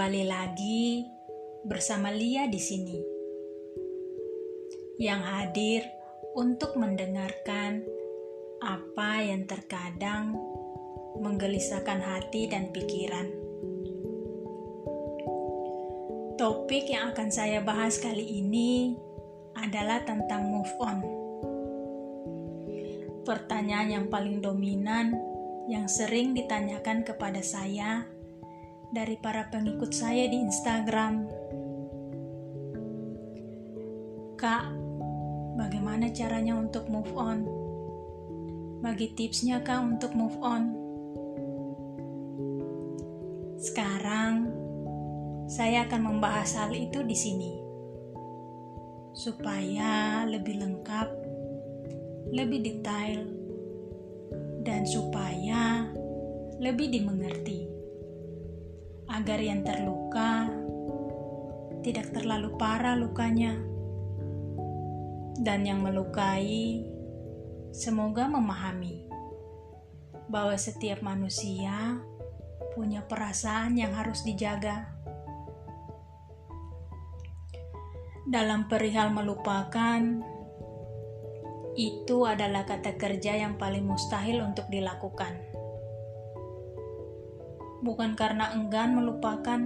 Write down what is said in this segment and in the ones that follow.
Kembali lagi bersama Lia di sini, yang hadir untuk mendengarkan apa yang terkadang menggelisahkan hati dan pikiran. Topik yang akan saya bahas kali ini adalah tentang move on. Pertanyaan yang paling dominan yang sering ditanyakan kepada saya dari para pengikut saya di Instagram. Kak, bagaimana caranya untuk move on? Bagi tipsnya Kak untuk move on. Sekarang saya akan membahas hal itu di sini supaya lebih lengkap, lebih detail, dan supaya lebih dimengerti, agar yang terluka tidak terlalu parah lukanya, dan yang melukai semoga memahami bahwa setiap manusia punya perasaan yang harus dijaga. Dalam perihal melupakan, itu adalah kata kerja yang paling mustahil untuk dilakukan. Bukan karena enggan melupakan,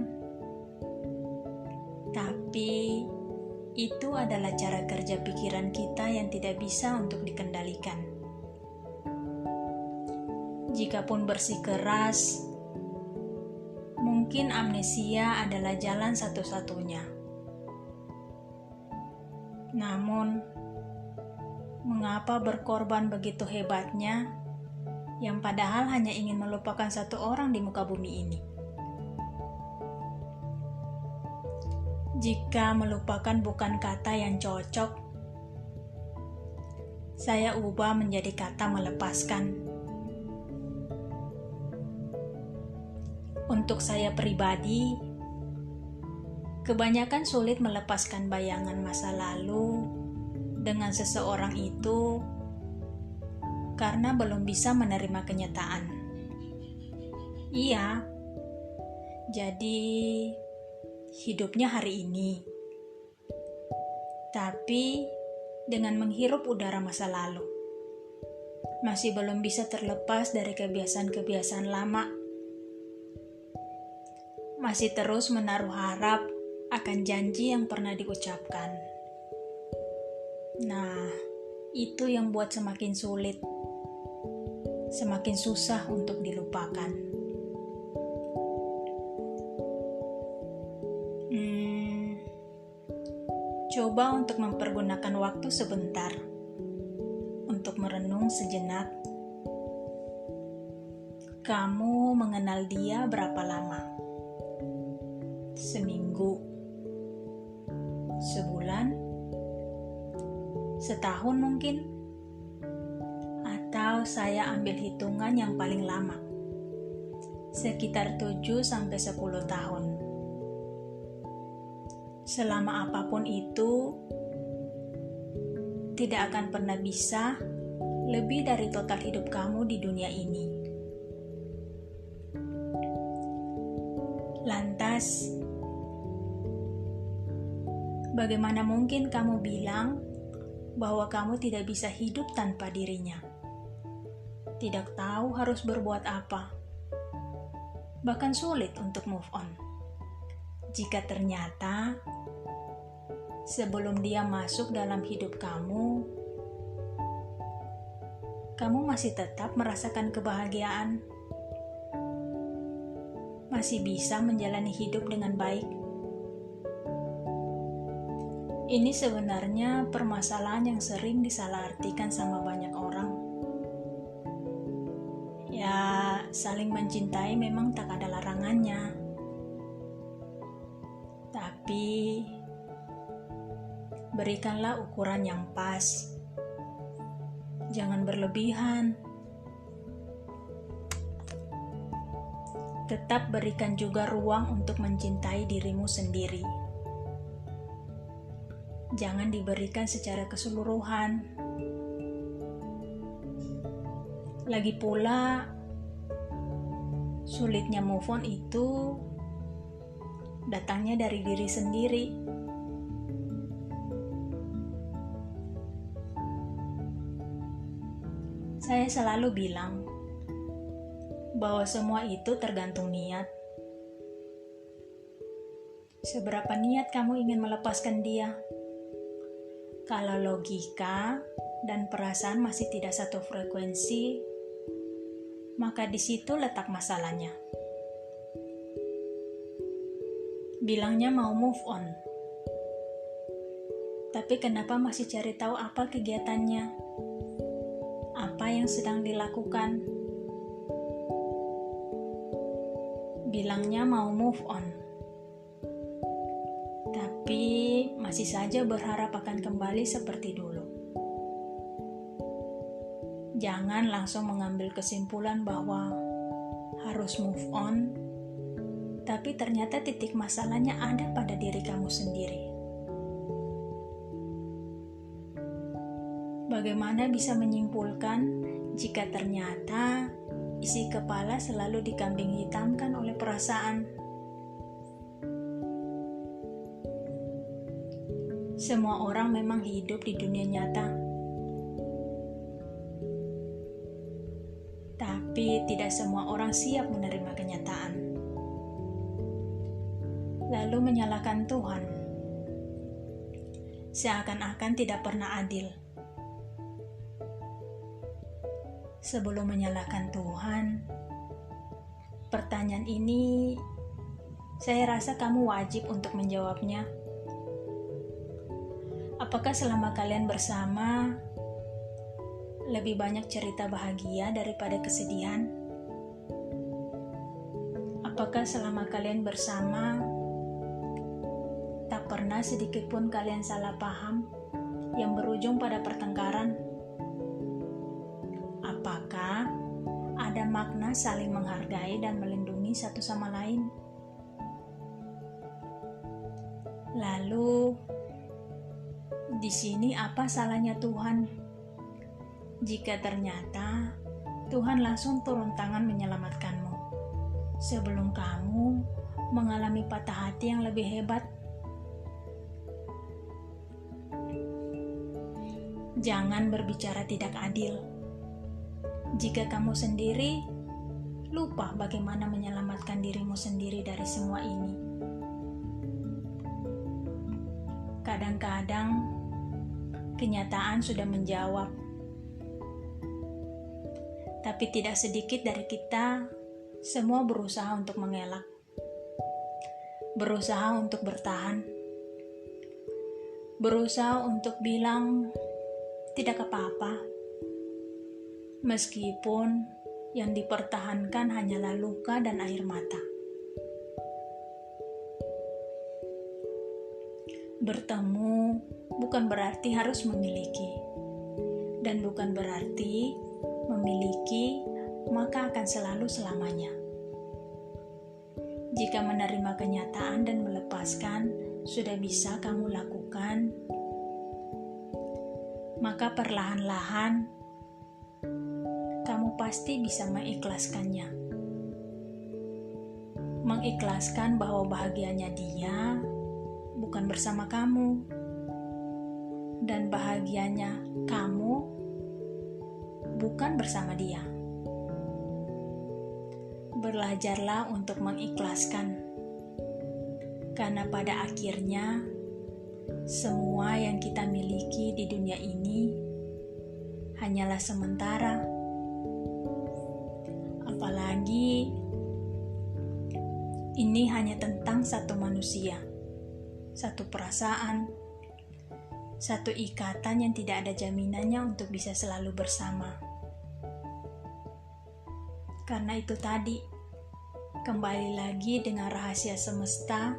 tapi itu adalah cara kerja pikiran kita yang tidak bisa untuk dikendalikan. Jikapun bersikeras, mungkin amnesia adalah jalan satu-satunya. Namun, mengapa berkorban begitu hebatnya, yang padahal hanya ingin melupakan satu orang di muka bumi ini? Jika melupakan bukan kata yang cocok, saya ubah menjadi kata melepaskan. Untuk saya pribadi, kebanyakan sulit melepaskan bayangan masa lalu dengan seseorang itu karena belum bisa menerima kenyataan. Iya, jadi hidupnya hari ini, tapi dengan menghirup udara masa lalu. Masih belum bisa terlepas dari kebiasaan-kebiasaan lama. Masih terus menaruh harap akan janji yang pernah diucapkan. Nah, itu yang buat semakin sulit, semakin susah untuk dilupakan. Coba untuk mempergunakan waktu sebentar untuk merenung sejenak. Kamu mengenal dia berapa lama? Seminggu? Sebulan? Setahun mungkin? Atau saya ambil hitungan yang paling lama, sekitar 7-10 tahun. Selama apapun itu, tidak akan pernah bisa lebih dari total hidup kamu di dunia ini. Lantas, bagaimana mungkin kamu bilang bahwa kamu tidak bisa hidup tanpa dirinya? Tidak tahu harus berbuat apa, bahkan sulit untuk move on. Jika ternyata sebelum dia masuk dalam hidup kamu masih tetap merasakan kebahagiaan, masih bisa menjalani hidup dengan baik. Ini sebenarnya permasalahan yang sering disalahartikan sama banyak orang. Ya, saling mencintai memang tak ada larangannya. Tapi berikanlah ukuran yang pas. Jangan berlebihan. Tetap berikan juga ruang untuk mencintai dirimu sendiri. Jangan diberikan secara keseluruhan. Lagi pula, sulitnya move on itu datangnya dari diri sendiri. Saya selalu bilang bahwa semua itu tergantung niat. Seberapa niat kamu ingin melepaskan dia? Kalau logika dan perasaan masih tidak satu frekuensi, maka di situ letak masalahnya. Bilangnya mau move on, tapi kenapa masih cari tahu apa kegiatannya? Apa yang sedang dilakukan? Bilangnya mau move on, tapi masih saja berharap akan kembali seperti dulu. Jangan langsung mengambil kesimpulan bahwa harus move on, tapi ternyata titik masalahnya ada pada diri kamu sendiri. Bagaimana bisa menyimpulkan jika ternyata isi kepala selalu dikambing hitamkan oleh perasaan? Semua orang memang hidup di dunia nyata, tapi tidak semua orang siap menerima kenyataan. Lalu menyalahkan Tuhan, seakan-akan tidak pernah adil. Sebelum menyalahkan Tuhan, pertanyaan ini saya rasa kamu wajib untuk menjawabnya. Apakah selama kalian bersama lebih banyak cerita bahagia daripada kesedihan? Apakah selama kalian bersama tak pernah sedikit pun kalian salah paham yang berujung pada pertengkaran? Apakah ada makna saling menghargai dan melindungi satu sama lain? Lalu, di sini apa salahnya Tuhan? Jika ternyata Tuhan langsung turun tangan menyelamatkanmu sebelum kamu mengalami patah hati yang lebih hebat. Jangan berbicara tidak adil jika kamu sendiri lupa bagaimana menyelamatkan dirimu sendiri dari semua ini. Kadang-kadang kenyataan sudah menjawab, tapi tidak sedikit dari kita semua berusaha untuk mengelak, berusaha untuk bertahan, berusaha untuk bilang tidak apa-apa, meskipun yang dipertahankan hanyalah luka dan air mata. Bertemu bukan berarti harus memiliki, dan bukan berarti memiliki maka akan selalu selamanya. Jika menerima kenyataan dan melepaskan sudah bisa kamu lakukan, maka perlahan-lahan kamu pasti bisa mengikhlaskannya. Mengikhlaskan bahwa bahagianya dia bukan bersama kamu, dan bahagianya kamu bukan bersama dia. Belajarlah untuk mengikhlaskan, karena pada akhirnya semua yang kita miliki di dunia ini hanyalah sementara. Apalagi ini hanya tentang satu manusia, satu perasaan, satu ikatan yang tidak ada jaminannya untuk bisa selalu bersama. Karena itu tadi, kembali lagi dengan rahasia semesta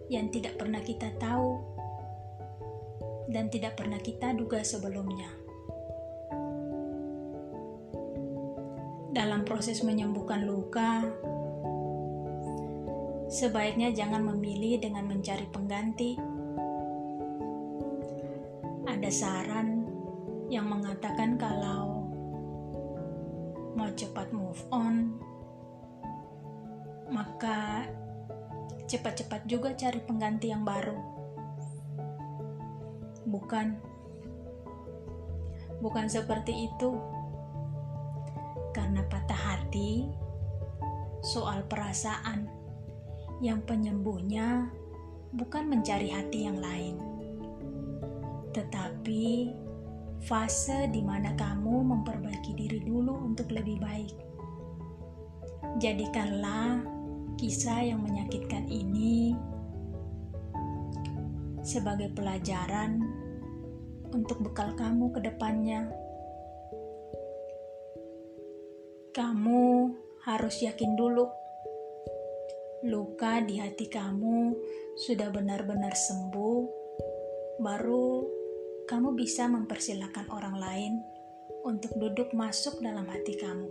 yang tidak pernah kita tahu dan tidak pernah kita duga sebelumnya. Dalam proses menyembuhkan luka, sebaiknya jangan memilih dengan mencari pengganti. Ada saran yang mengatakan kalau mau cepat move on, maka cepat-cepat juga cari pengganti yang baru. Bukan seperti itu. Karena patah hati soal perasaan yang penyembuhnya bukan mencari hati yang lain, tetapi fase di mana kamu memperbaiki diri dulu untuk lebih baik. Jadikanlah kisah yang menyakitkan ini sebagai pelajaran untuk bekal kamu ke depannya. Kamu harus yakin dulu, luka di hati kamu sudah benar-benar sembuh, baru kamu bisa mempersilahkan orang lain untuk duduk masuk dalam hati kamu.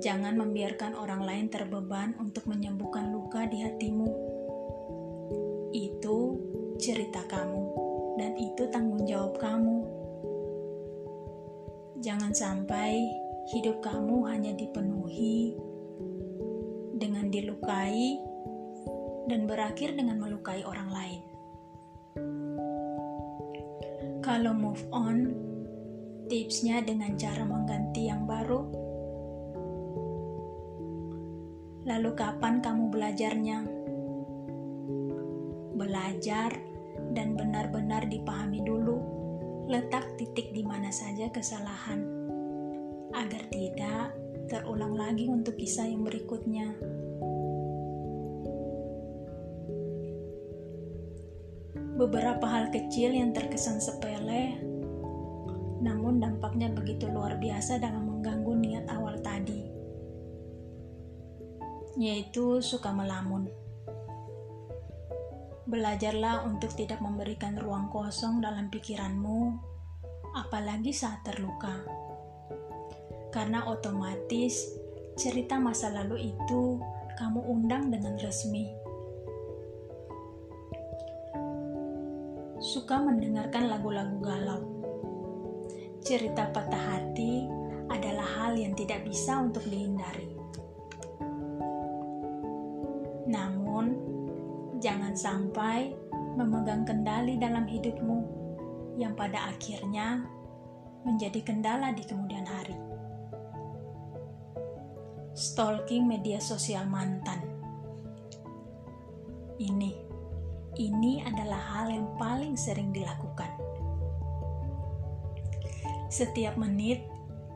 Jangan membiarkan orang lain terbeban untuk menyembuhkan luka di hatimu. Itu cerita kamu, dan itu tanggung jawab kamu. Jangan sampai hidup kamu hanya dipenuhi dengan dilukai dan berakhir dengan melukai orang lain. Kalau move on, tipsnya dengan cara mengganti yang baru. Lalu kapan kamu belajarnya? Belajar dan benar-benar dipahami dulu letak titik di mana saja kesalahan, agar tidak terulang lagi untuk kisah yang berikutnya. Beberapa hal kecil yang terkesan sepele, namun dampaknya begitu luar biasa dalam mengganggu niat awal tadi, yaitu suka melamun. Belajarlah untuk tidak memberikan ruang kosong dalam pikiranmu, apalagi saat terluka. Karena otomatis cerita masa lalu itu kamu undang dengan resmi. Suka mendengarkan lagu-lagu galau. Cerita patah hati adalah hal yang tidak bisa untuk dihindari. Namun, jangan sampai memegang kendali dalam hidupmu yang pada akhirnya menjadi kendala di kemudian hari. Stalking media sosial mantan. Ini adalah hal yang paling sering dilakukan. Setiap menit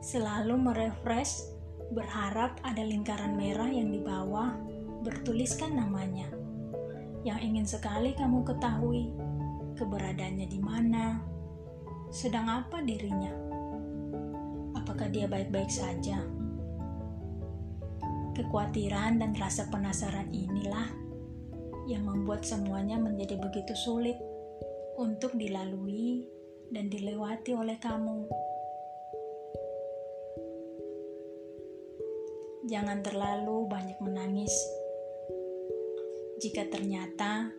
selalu merefresh, berharap ada lingkaran merah yang di bawah bertuliskan namanya, yang ingin sekali kamu ketahui keberadaannya di mana, sedang apa dirinya, apakah dia baik-baik saja. Kekhawatiran dan rasa penasaran inilah yang membuat semuanya menjadi begitu sulit untuk dilalui dan dilewati oleh kamu. Jangan terlalu banyak menangis jika ternyata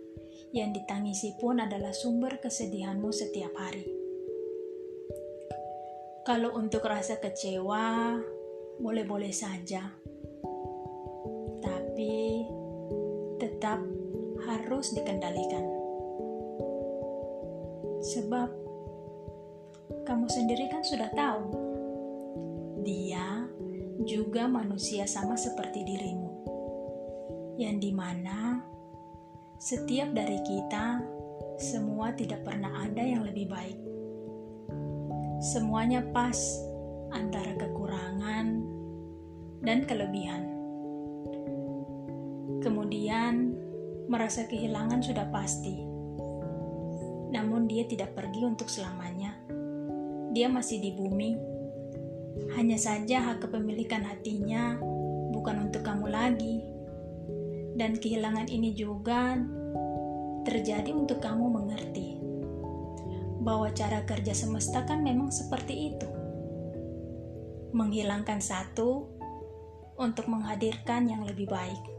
yang ditangisi pun adalah sumber kesedihanmu setiap hari. Kalau untuk rasa kecewa, boleh-boleh saja, tapi tetap harus dikendalikan. Sebab kamu sendiri kan sudah tahu, dia juga manusia sama seperti dirimu, yang dimana setiap dari kita semua tidak pernah ada yang lebih baik. Semuanya pas antara kekurangan dan kelebihan. Kemudian merasa kehilangan sudah pasti, namun dia tidak pergi untuk selamanya. Dia masih di bumi. Hanya saja hak kepemilikan hatinya bukan untuk kamu lagi. Dan kehilangan ini juga terjadi untuk kamu mengerti bahwa cara kerja semesta kan memang seperti itu. Menghilangkan satu untuk menghadirkan yang lebih baik.